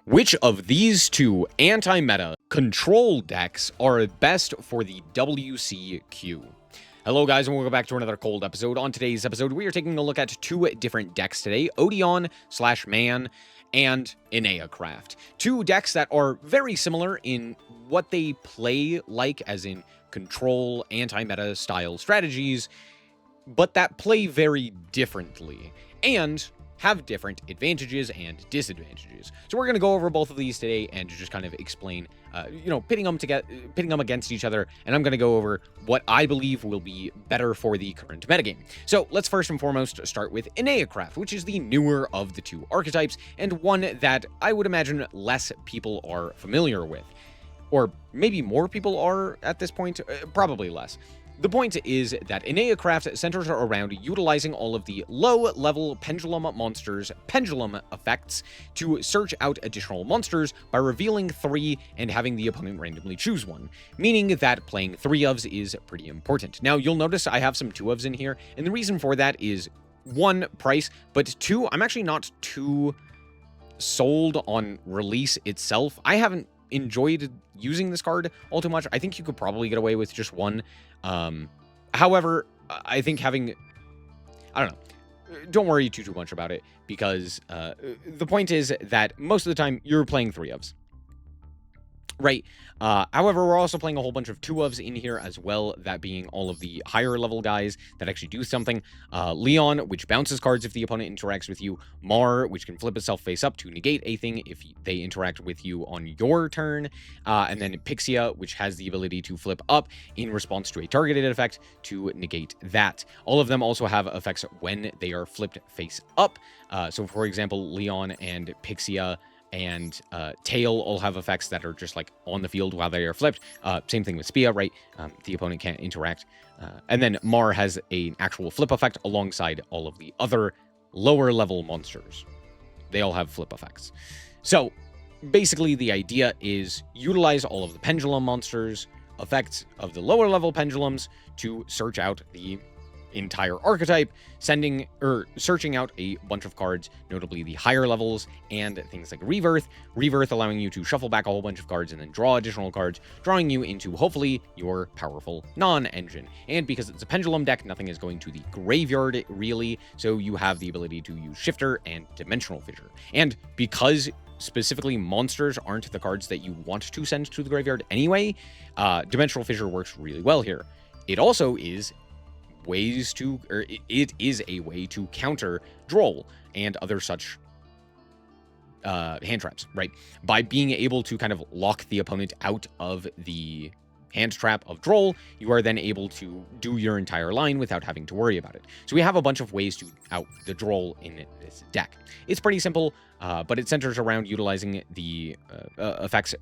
Which of these two anti-meta control decks are best for the WCQ? Hello guys, and welcome back to another cold episode. On today's episode, we are taking a look at two different decks today, Odion/Man and Enneacraft. Two decks that are very similar in what they play like, as in control, anti-meta style strategies, but that play very differently, and have different advantages and disadvantages. So we're going to go over both of these today and just kind of explain, pitting them against each other, and I'm going to go over what I believe will be better for the current metagame. So let's first and foremost start with Enneacraft, which is the newer of the two archetypes, and one that I would imagine less people are familiar with. Or maybe more people are at this point, probably less. The point is that Enneacraft centers around utilizing all of the low-level Pendulum monsters' pendulum effects to search out additional monsters by revealing 3 and having the opponent randomly choose one, meaning that playing 3 ofs is pretty important. Now, you'll notice I have some 2 ofs in here, and the reason for that is, 1, price, but 2, I'm actually not too sold on release itself. I haven't enjoyed using this card all too much. I think you could probably get away with just 1. However, I think having, I don't know, don't worry too much about it, because the point is that most of the time you're playing 3 ofs. Right. However, we're also playing a whole bunch of 2 ofs in here as well, that being all of the higher level guys that actually do something. Leon, which bounces cards if the opponent interacts with you. Mar, which can flip itself face up to negate a thing if they interact with you on your turn. And then Pixia, which has the ability to flip up in response to a targeted effect to negate that. All of them also have effects when they are flipped face up. So for example, Leon and Pixia and Tail all have effects that are just like on the field while they are flipped. Same thing with Spia, right? The opponent can't interact. And then Mar has an actual flip effect alongside all of the other lower level monsters. They all have flip effects. So basically the idea is utilize all of the pendulum monsters, effects of the lower level pendulums to search out the entire archetype, searching out a bunch of cards, notably the higher levels, and things like Rebirth allowing you to shuffle back a whole bunch of cards and then draw additional cards, drawing you into hopefully your powerful non-engine. And because it's a pendulum deck, nothing is going to the graveyard really, so you have the ability to use Shifter and Dimensional Fissure. And because specifically monsters aren't the cards that you want to send to the graveyard anyway, Dimensional Fissure works really well here. It also is it is a way to counter Droll and other such hand traps, right? By being able to kind of lock the opponent out of the hand trap of Droll, you are then able to do your entire line without having to worry about it. So we have a bunch of ways to out the Droll in this deck. It's pretty simple, but it centers around utilizing the effects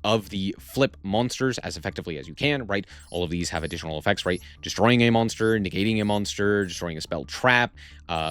of the flip monsters as effectively as you can, right? All of these have additional effects, right? Destroying a monster, negating a monster, destroying a spell trap,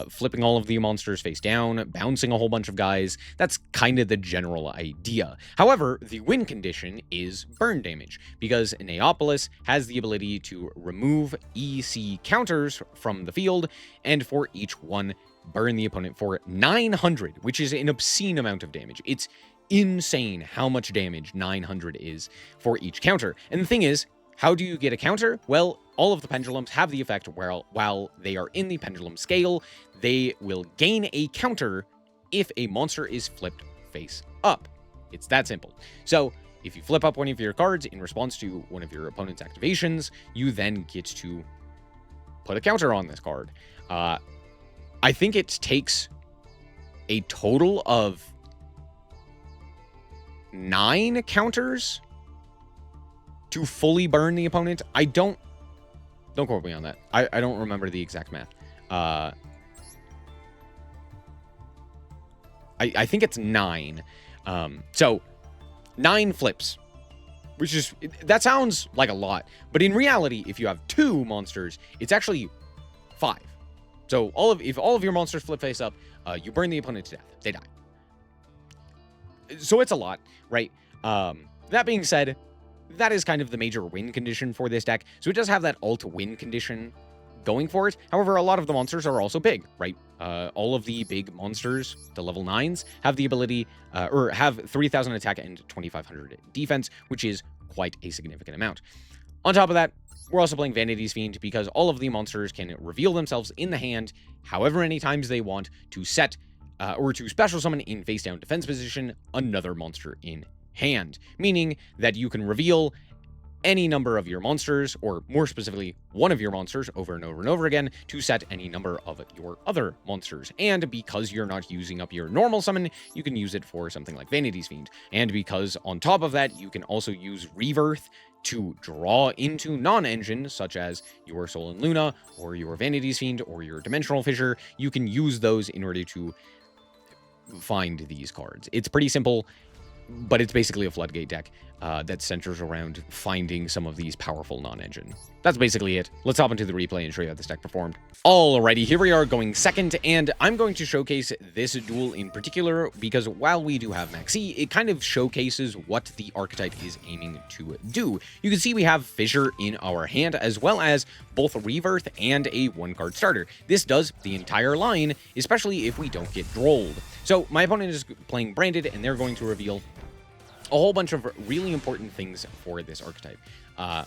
flipping all of the monsters face down, bouncing a whole bunch of guys. That's kind of the general idea. However, the win condition is burn damage, because Neopolis has the ability to remove EC counters from the field, and for each one, burn the opponent for 900, which is an obscene amount of damage. It's insane how much damage 900 is for each counter. And the thing is, how do you get a counter? Well, all of the pendulums have the effect where while they are in the pendulum scale, they will gain a counter if a monster is flipped face up. It's that simple. So if you flip up one of your cards in response to one of your opponent's activations, you then get to put a counter on this card. I think it takes a total of 9 counters to fully burn the opponent. Don't quote me on that. I don't remember the exact math. I think it's 9. So 9 flips, which is, that sounds like a lot, but in reality, if you have 2 monsters, it's actually 5. So if all of your monsters flip face up, you burn the opponent to death. They die. So it's a lot, right? That being said, that is kind of the major win condition for this deck. So it does have that alt win condition, going for it. However, a lot of the monsters are also big, right? All of the big monsters, the level 9s, have the ability, or have 3,000 attack and 2,500 defense, which is quite a significant amount. On top of that, we're also playing Vanity's Fiend because all of the monsters can reveal themselves in the hand however many times they want to set, or to special summon in face-down defense position another monster in hand, meaning that you can reveal any number of your monsters, or more specifically, one of your monsters over and over and over again to set any number of your other monsters. And because you're not using up your normal summon, you can use it for something like Vanity's Fiend. And because on top of that, you can also use Rebirth to draw into non-engine, such as your Soul and Luna, or your Vanity's Fiend, or your Dimensional Fissure, you can use those in order to find these cards. It's pretty simple, but it's basically a floodgate deck that centers around finding some of these powerful non-engine. That's basically it. Let's hop into the replay and show you how this deck performed. Alrighty, here we are going second, and I'm going to showcase this duel in particular because while we do have Maxi, it kind of showcases what the archetype is aiming to do. You can see we have Fissure in our hand, as well as both Rebirth and a one-card starter. This does the entire line, especially if we don't get drolled. So my opponent is playing Branded, and they're going to reveal a whole bunch of really important things for this archetype.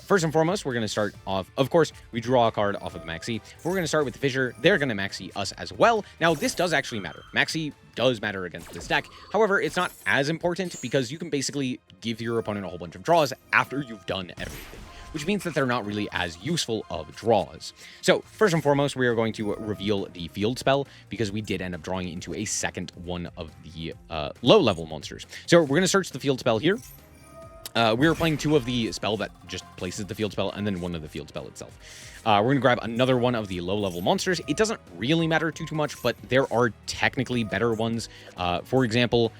First and foremost, we're going to start off, of course, we draw a card off of the Maxi. We're going to start with the Fissure. They're going to Maxi us as well. Now, this does actually matter. Maxi does matter against this deck. However, it's not as important because you can basically give your opponent a whole bunch of draws after you've done everything, which means that they're not really as useful of draws. So, first and foremost, we are going to reveal the field spell because we did end up drawing into a second one of the low-level monsters. So, we're going to search the field spell here. We were playing two of the spell that just places the field spell, and then one of the field spell itself. We're going to grab another one of the low-level monsters. It doesn't really matter too much, but there are technically better ones. For example,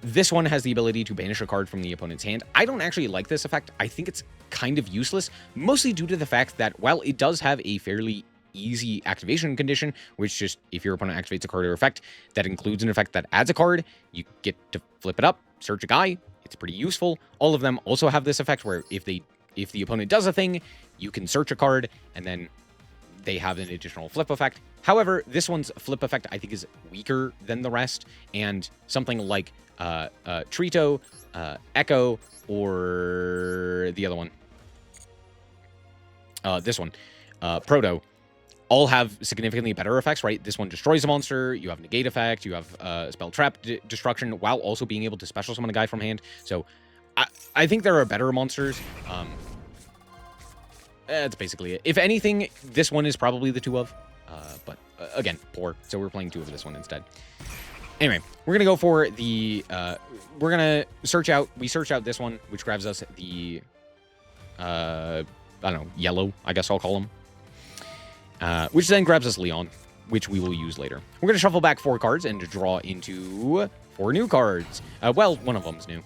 this one has the ability to banish a card from the opponent's hand. I don't actually like this effect. I think it's kind of useless, mostly due to the fact that while it does have a fairly easy activation condition, which just if your opponent activates a card or effect that includes an effect that adds a card, you get to flip it up, search a guy. It's pretty useful. All of them also have this effect where if the opponent does a thing, you can search a card and then they have an additional flip effect. However, this one's flip effect I think is weaker than the rest, and something like Trito, Echo, or the other one, this one, Proto, all have significantly better effects, right? This one destroys a monster, you have negate effect, you have spell trap destruction, while also being able to special summon a guy from hand. So I think there are better monsters. That's basically it. If anything, this one is probably the two of, but again, poor. So we're playing two of this one instead. Anyway, we're going to go for the, we're going to search out this one, which grabs us the, I don't know, yellow, I guess I'll call him. Which then grabs us Leon, which we will use later. We're going to shuffle back 4 cards and draw into 4 new cards. Well, one of them's new,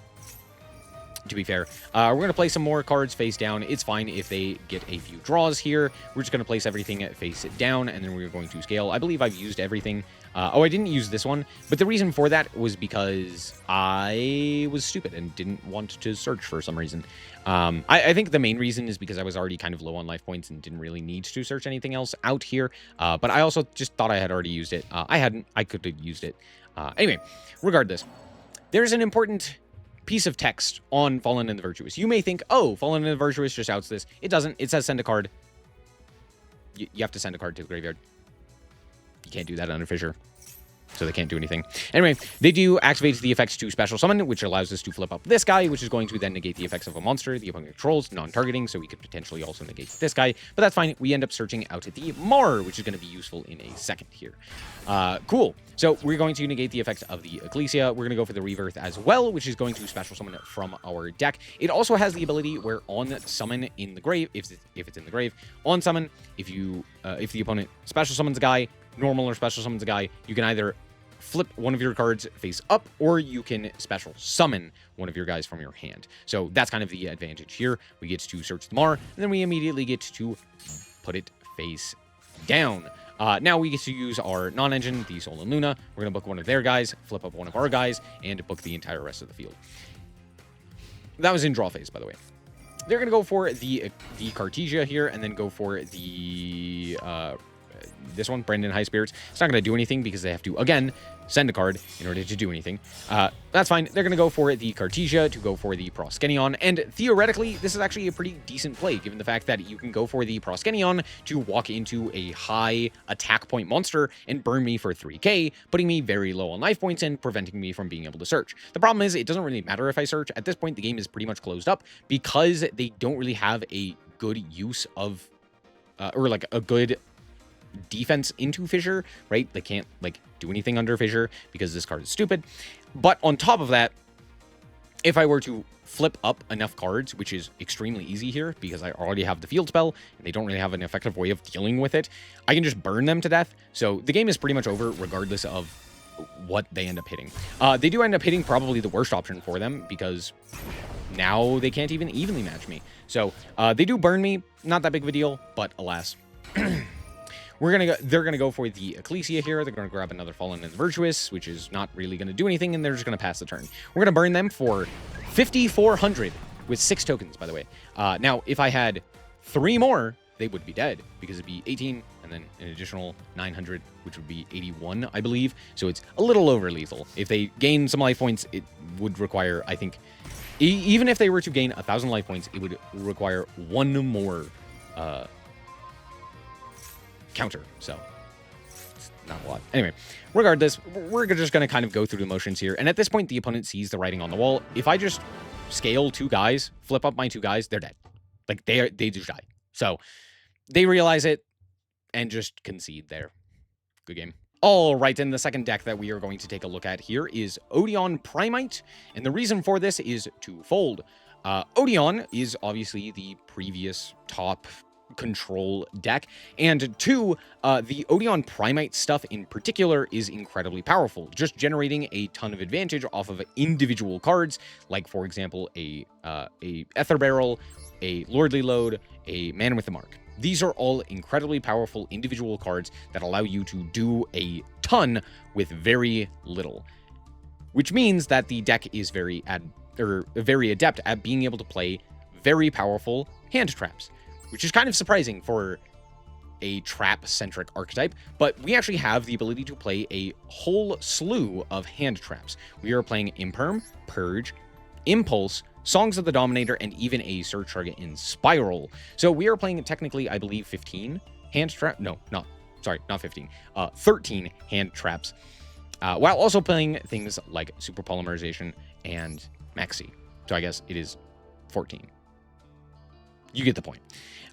to be fair. We're going to play some more cards face down. It's fine if they get a few draws here. We're just going to place everything face down, and then we're going to scale. I believe I've used everything. Oh, I didn't use this one, but the reason for that was because I was stupid and didn't want to search for some reason. I think the main reason is because I was already kind of low on life points and didn't really need to search anything else out here. But I also just thought I had already used it. I hadn't. I could have used it. Anyway, regardless, there's an important piece of text on Fallen and the Virtuous. You may think, oh, Fallen and the Virtuous just outs this. It doesn't. It says send a card. You have to send a card to the graveyard. You can't do that under Fissure, so they can't do anything. Anyway, they do activate the effects to special summon, which allows us to flip up this guy, which is going to then negate the effects of a monster the opponent controls, non-targeting, so we could potentially also negate this guy, but that's fine. We end up searching out the Mar, which is going to be useful in a second here. Cool. So we're going to negate the effects of the Ecclesia. We're going to go for the Rebirth as well, which is going to special summon it from our deck. It also has the ability where on summon in the grave, if it's in the grave, on summon, if the opponent special summons a guy, normal or special summons a guy, you can either flip one of your cards face up, or you can special summon one of your guys from your hand. So that's kind of the advantage here. We get to search the Mar, and then we immediately get to put it face down. Now we get to use our non-engine, the Soul and Luna. We're going to book one of their guys, flip up one of our guys, and book the entire rest of the field. That was in draw phase, by the way. they're going to go for the Cartesia here, and then go for the this one, Brandon High Spirits. It's not going to do anything because they have to, again, send a card in order to do anything. That's fine. They're going to go for the Cartesia to go for the Proskenion, and theoretically, this is actually a pretty decent play, given the fact that you can go for the Proskenion to walk into a high attack point monster and burn me for 3k, putting me very low on life points and preventing me from being able to search. The problem is, it doesn't really matter if I search. At this point, the game is pretty much closed up because they don't really have a good use of, or like a good defense into Fissure, right? They can't like do anything under Fissure because this card is stupid. But on top of that, if I were to flip up enough cards, which is extremely easy here because I already have the field spell and they don't really have an effective way of dealing with it, I can just burn them to death. So the game is pretty much over regardless of what they end up hitting. They do end up hitting probably the worst option for them because now they can't even evenly match me. So they do burn me, not that big of a deal, but alas. They're gonna go for the Ecclesia here. They're gonna grab another Fallen and Virtuous, which is not really gonna do anything, and they're just gonna pass the turn. We're gonna burn them for 5,400 with 6 tokens, by the way. Now, if I had 3 more, they would be dead because it'd be 18 and then an additional 900, which would be 81, I believe. So it's a little over lethal. If they gain some life points, it would require, I think, even if they were to gain 1,000 life points, it would require 1 more counter, so it's not a lot. Anyway, regardless, we're just going to kind of go through the motions here, and at this point, the opponent sees the writing on the wall. If I just scale 2 guys, flip up my 2 guys, they're dead. Like, they just die. So, they realize it, and just concede there. Good game. All right, and the second deck that we are going to take a look at here is Odion Primite, and the reason for this is twofold. Odion is obviously the previous top control deck, and 2, the Odion Primite stuff in particular is incredibly powerful, just generating a ton of advantage off of individual cards, like for example a Ether Barrel, a Lordly Load, a Man with the Mark. These are all incredibly powerful individual cards that allow you to do a ton with very little, which means that the deck is very adept at being able to play very powerful hand traps, which is kind of surprising for a trap-centric archetype, but we actually have the ability to play a whole slew of hand traps. We are playing Imperm, Purge, Impulse, Songs of the Dominator, and even a Search Target in Spiral. So we are playing technically, I believe, 15 hand traps. No, not 15. 13 hand traps, while also playing things like Super Polymerization and Maxi. So I guess it is 14. You get the point.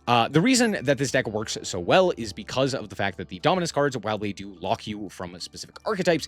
The reason that this deck works so well is because of the fact that the Dominus cards, while they do lock you from specific archetypes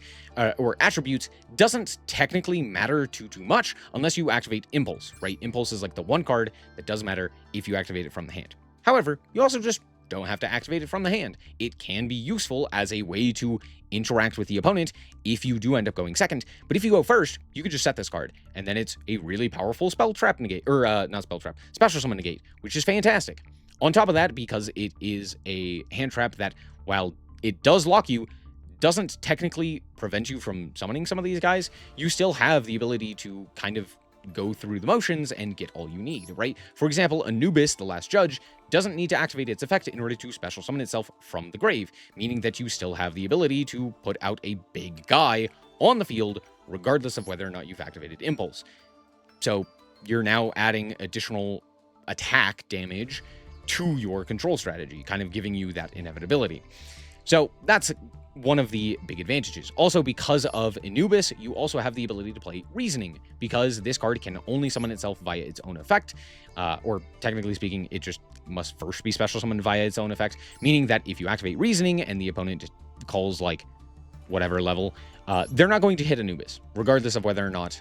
or attributes, doesn't technically matter too much unless you activate Impulse, right? Impulse is like the one card that does matter if you activate it from the hand. However, you also just don't have to activate it from the hand. It can be useful as a way to interact with the opponent if you do end up going second, but if you go first, you could just set this card, and then it's a really powerful spell trap negate, or not spell trap, special summon negate, which is fantastic. On top of that, because it is a hand trap that, while it does lock you, doesn't technically prevent you from summoning some of these guys, you still have the ability to kind of go through the motions and get all you need, right? For example, Anubis, the Last Judge, doesn't need to activate its effect in order to special summon itself from the grave, meaning that you still have the ability to put out a big guy on the field, regardless of whether or not you've activated Impulse. So you're now adding additional attack damage to your control strategy, kind of giving you that inevitability. So that's one of the big advantages. Also, because of Anubis, you also have the ability to play Reasoning, because this card can only summon itself via its own effect, or technically speaking, it just must first be special summoned via its own effect, meaning that if you activate Reasoning and the opponent calls like whatever level, they're not going to hit Anubis, regardless of whether or not,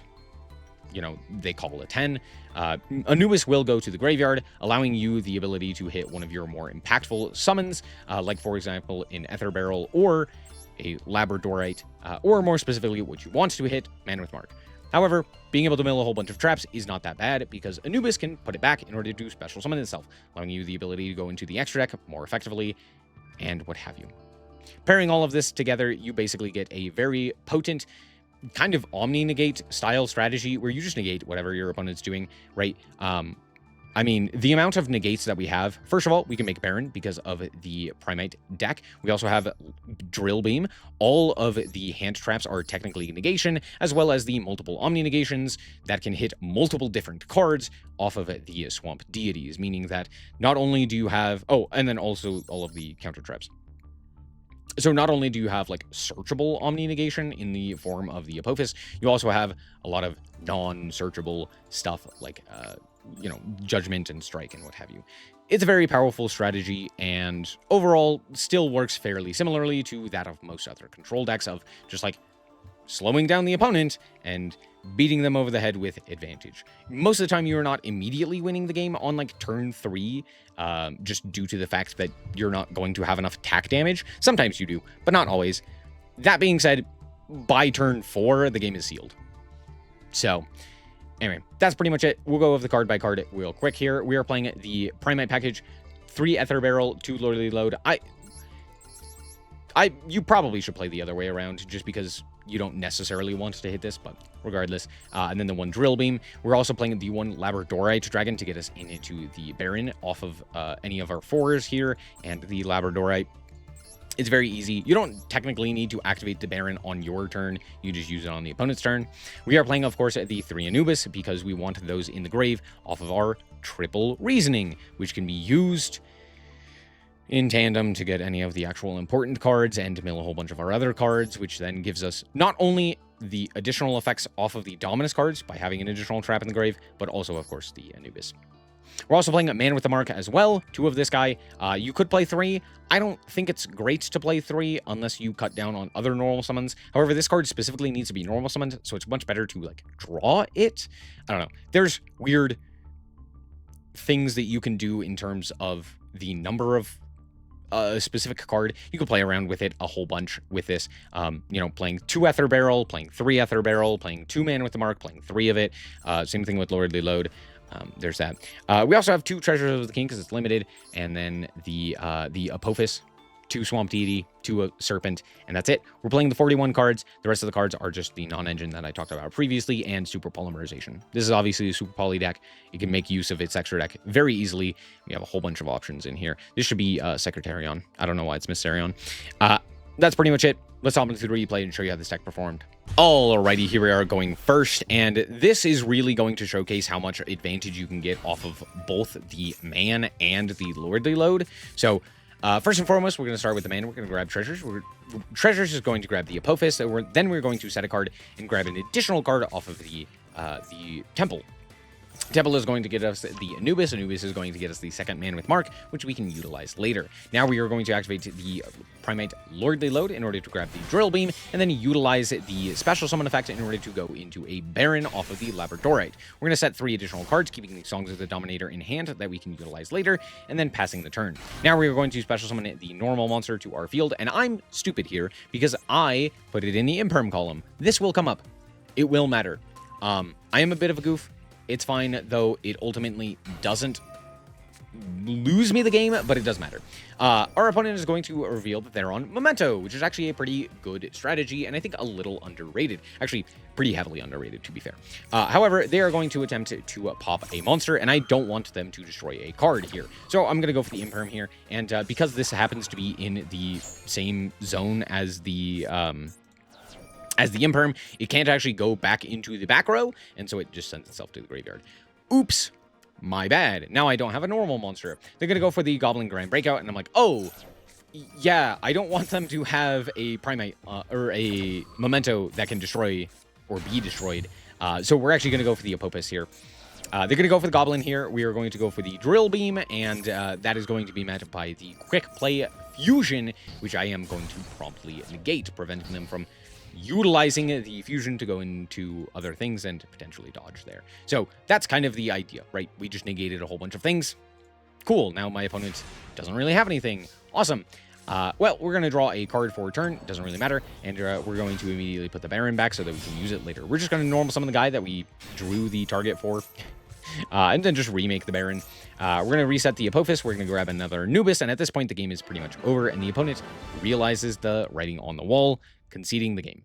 you know, they call a 10. Anubis will go to the graveyard, allowing you the ability to hit one of your more impactful summons, like for example, an Ether Barrel or a Labradorite, or more specifically, what you want to hit, Man with Mark. However, being able to mill a whole bunch of traps is not that bad, because Anubis can put it back in order to special summon itself, allowing you the ability to go into the extra deck more effectively, and what have you. Pairing all of this together, you basically get a very potent kind of omni-negate style strategy where you just negate whatever your opponent's doing, right? I mean, the amount of negates that we have, first of all, we can make Baron because of the Primate deck. We also have Drill Beam. All of the hand traps are technically negation, as well as the multiple Omni negations that can hit multiple different cards off of the Swamp Deities, meaning that not only do you have, oh, and then also all of the counter traps. So not only do you have like searchable Omni negation in the form of the Apophis, you also have a lot of non-searchable stuff like, you know, Judgment and Strike and what have you. It's a very powerful strategy, and overall still works fairly similarly to that of most other control decks of just like slowing down the opponent and beating them over the head with advantage. Most of the time, you're not immediately winning the game on like turn 3, just due to the fact that you're not going to have enough attack damage. Sometimes you do, but not always. That being said, by turn 4, the game is sealed. So, anyway, that's pretty much it. We'll go over the card by card real quick here. We are playing the Primate package, 3 Ether Barrel, 2 Lordly Load. You probably should play the other way around, just because you don't necessarily want to hit this, but regardless. And then the 1 Drill Beam. We're also playing the 1 Labradorite Dragon to get us into the Baron off of any of our 4s here, and the Labradorite. It's very easy. You don't technically need to activate the Baron on your turn. You just use it on the opponent's turn. We are playing, of course, the 3 Anubis because we want those in the grave off of our triple reasoning, which can be used in tandem to get any of the actual important cards and mill a whole bunch of our other cards, which then gives us not only the additional effects off of the Dominus cards by having an additional trap in the grave, but also, of course, the Anubis. We're also playing a Man with the Mark as well, 2 of this guy. You could play 3. I don't think it's great to play 3 unless you cut down on other normal summons. However, this card specifically needs to be normal summoned, so it's much better to like draw it. I don't know. There's weird things that you can do in terms of the number of a specific card. You can play around with it a whole bunch with this, you know, playing 2 Ether Barrel, playing 3 Ether Barrel, playing 2 Man with the Mark, playing 3 of it. Same thing with Lordly Load. There's that. We also have 2 Treasures of the King because it's limited, and then the Apophis, 2 Swamp Deity, 2 Serpent, and that's it. We're playing the 41 cards. The rest of the cards are just the non-engine that I talked about previously and Super Polymerization. This is obviously a Super Poly deck. You can make use of its extra deck very easily. We have a whole bunch of options in here. This should be Secretarion. I don't know why it's Mysterion. That's pretty much it. Let's hop into the replay and show you how this deck performed. Alrighty, here we are going first, and this is really going to showcase how much advantage you can get off of both the Man and the Lordly Load. So, first and foremost, we're going to start with the Man. We're going to grab Treasures. Treasures is going to grab the Apophis. Then we're going to set a card and grab an additional card off of the Temple. Temple is going to get us the Anubis. Anubis is going to get us the 2nd Man with Mark, which we can utilize later. Now we are going to activate the Primate Lordly Load in order to grab the Drill Beam, and then utilize the Special Summon effect in order to go into a Baron off of the Labradorite. We're going to set 3 additional cards, keeping the Songs of the Dominator in hand that we can utilize later, and then passing the turn. Now we are going to Special Summon the normal monster to our field, and I'm stupid here because I put it in the Imperm column. This will come up. It will matter. I am a bit of a goof. It's fine, though it ultimately doesn't lose me the game, but it does matter. Our opponent is going to reveal that they're on Memento, which is actually a pretty good strategy, and I think a little underrated. Actually, pretty heavily underrated, to be fair. However, they are going to attempt to pop a monster, and I don't want them to destroy a card here. So I'm going to go for the Imperm here, and because this happens to be in the same zone as the Imperm, it can't actually go back into the back row, and so it just sends itself to the graveyard. Oops, my bad. Now I don't have a normal monster. They're going to go for the Goblin Grand Breakout, and I'm like, oh, yeah, I don't want them to have a Primate or a Memento that can destroy or be destroyed. So we're actually going to go for the Apophis here. They're going to go for the Goblin here. We are going to go for the Drill Beam, and that is going to be met by the Quick Play Fusion, which I am going to promptly negate, preventing them from utilizing the fusion to go into other things and potentially dodge there. So that's kind of the idea, right? We just negated a whole bunch of things. Cool. Now my opponent doesn't really have anything. Awesome. Well, we're going to draw a card for a turn. Doesn't really matter. And we're going to immediately put the Baron back so that we can use it later. We're just going to normal summon the guy that we drew the target for. And then just remake the Baron. We're going to reset the Apophis. We're going to grab another Anubis. And at this point, the game is pretty much over. And the opponent realizes the writing on the wall, conceding the game.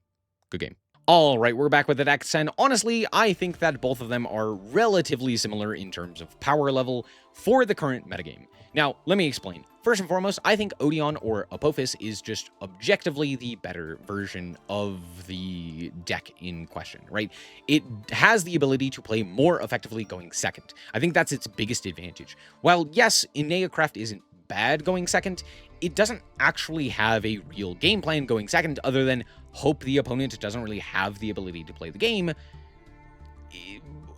Good game. All right, we're back with the decks, and honestly, I think that both of them are relatively similar in terms of power level for the current metagame. Now, let me explain. First and foremost, I think Odion or Apophis is just objectively the better version of the deck in question, right? It has the ability to play more effectively going second. I think that's its biggest advantage. While, yes, Enneacraft isn't bad going second, it doesn't actually have a real game plan going second other than hope the opponent doesn't really have the ability to play the game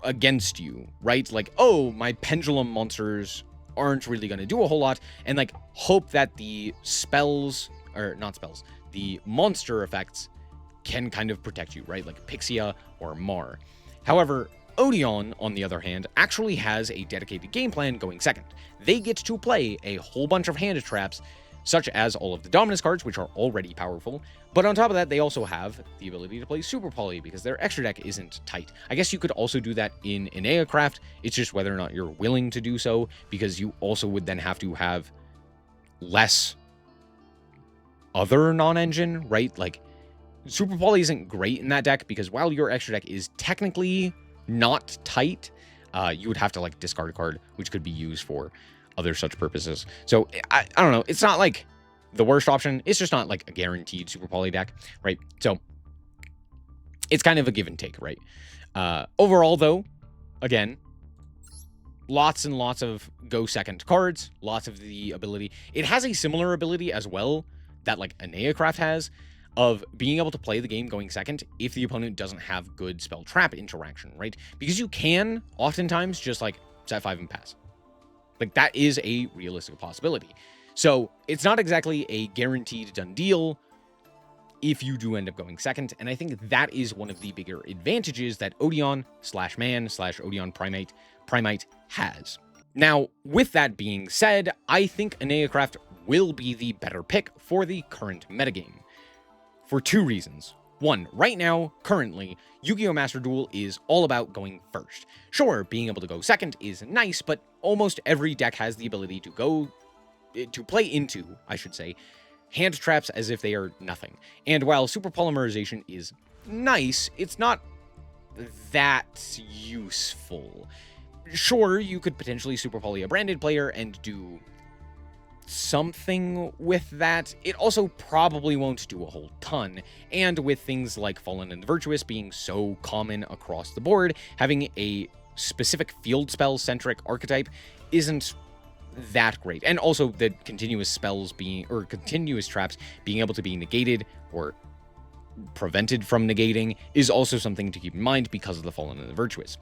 against you, right? Like, oh, my pendulum monsters aren't really going to do a whole lot, and like hope that the spells, or not spells, the monster effects can kind of protect you, right? Like Pixia or Mar. However, Odion, on the other hand, actually has a dedicated game plan going second. They get to play a whole bunch of hand traps, such as all of the Dominus cards, which are already powerful, but on top of that, they also have the ability to play Super Poly, because their extra deck isn't tight. I guess you could also do that in Enneacraft, it's just whether or not you're willing to do so, because you also would then have to have less other non-engine, right? Like, Super Poly isn't great in that deck, because while your extra deck is technically not tight, you would have to like discard a card, which could be used for other such purposes. So I don't know. It's not like the worst option. It's just not like a guaranteed Super Poly deck, right? So it's kind of a give and take, right? Overall, though, again, lots and lots of go second cards, lots of the ability. It has a similar ability as well that like Enneacraft has, of being able to play the game going second if the opponent doesn't have good spell trap interaction, right? Because you can oftentimes just like set 5 and pass. Like, that is a realistic possibility. So it's not exactly a guaranteed done deal if you do end up going second, and I think that is one of the bigger advantages that Odion/Man/Odion Primate has. Now, with that being said, I think Enneacraft will be the better pick for the current metagame, for 2 reasons. 1, right now, currently, Yu-Gi-Oh! Master Duel is all about going first. Sure, being able to go second is nice, but almost every deck has the ability to play into, I should say, hand traps as if they are nothing. And while super polymerization is nice, it's not that useful. Sure, you could potentially super poly a branded player and do something with that. It also probably won't do a whole ton, and with things like Fallen and the Virtuous being so common across the board, having a specific field spell centric archetype isn't that great. And also the continuous spells being, or continuous traps being able to be negated or prevented from negating is also something to keep in mind because of the Fallen and the Virtuous.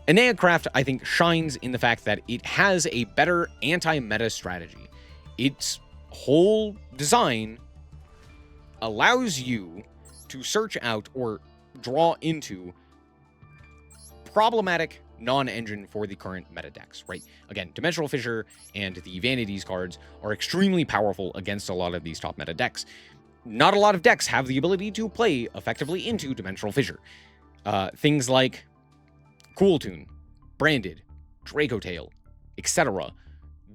Enneacraft, I think, shines in the fact that it has a better anti-meta strategy. Its whole design allows you to search out or draw into problematic non-engine for the current meta decks, right? Again, Dimensional Fissure and the Vanities cards are extremely powerful against a lot of these top meta decks. Not a lot of decks have the ability to play effectively into Dimensional Fissure. Things like Cool Tune, Branded, Draco Tail, etc.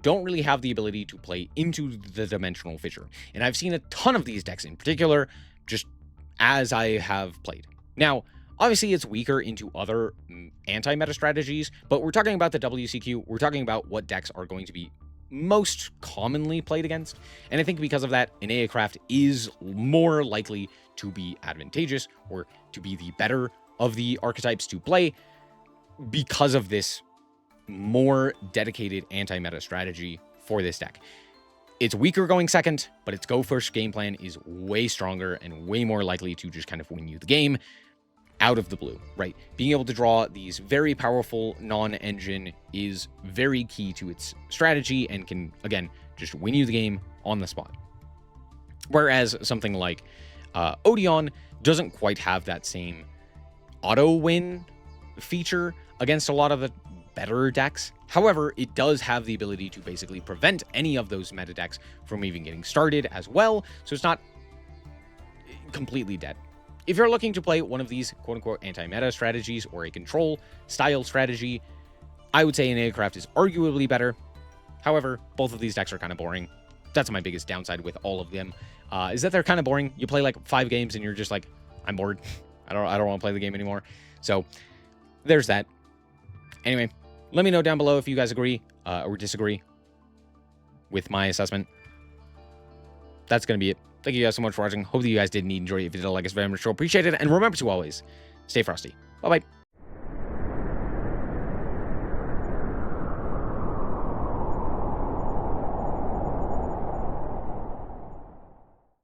don't really have the ability to play into the Dimensional Fissure. And I've seen a ton of these decks in particular, just as I have played. Now, obviously it's weaker into other anti-meta strategies, but we're talking about the WCQ, we're talking about what decks are going to be most commonly played against, and I think because of that, Enneacraft is more likely to be advantageous, or to be the better of the archetypes to play, because of this more dedicated anti-meta strategy for this deck. It's weaker going second, but its go first game plan is way stronger and way more likely to just kind of win you the game out of the blue, right? Being able to draw these very powerful non-engine is very key to its strategy and can, again, just win you the game on the spot. Whereas something like Odion doesn't quite have that same auto-win feature against a lot of the better decks. However, it does have the ability to basically prevent any of those meta decks from even getting started as well, so it's not completely dead. If you're looking to play one of these quote-unquote anti-meta strategies or a control style strategy, I would say Enneacraft is arguably better. However, both of these decks are kind of boring. That's my biggest downside with all of them, is that they're kind of boring. You play like 5 games and you're just like, I'm bored. I don't want to play the game anymore. So there's that. Anyway, let me know down below if you guys agree or disagree with my assessment. That's going to be it. Thank you guys so much for watching. Hope that you guys did indeed enjoy it. If you did, like us very much, so appreciate it. And remember to always stay frosty. Bye-bye.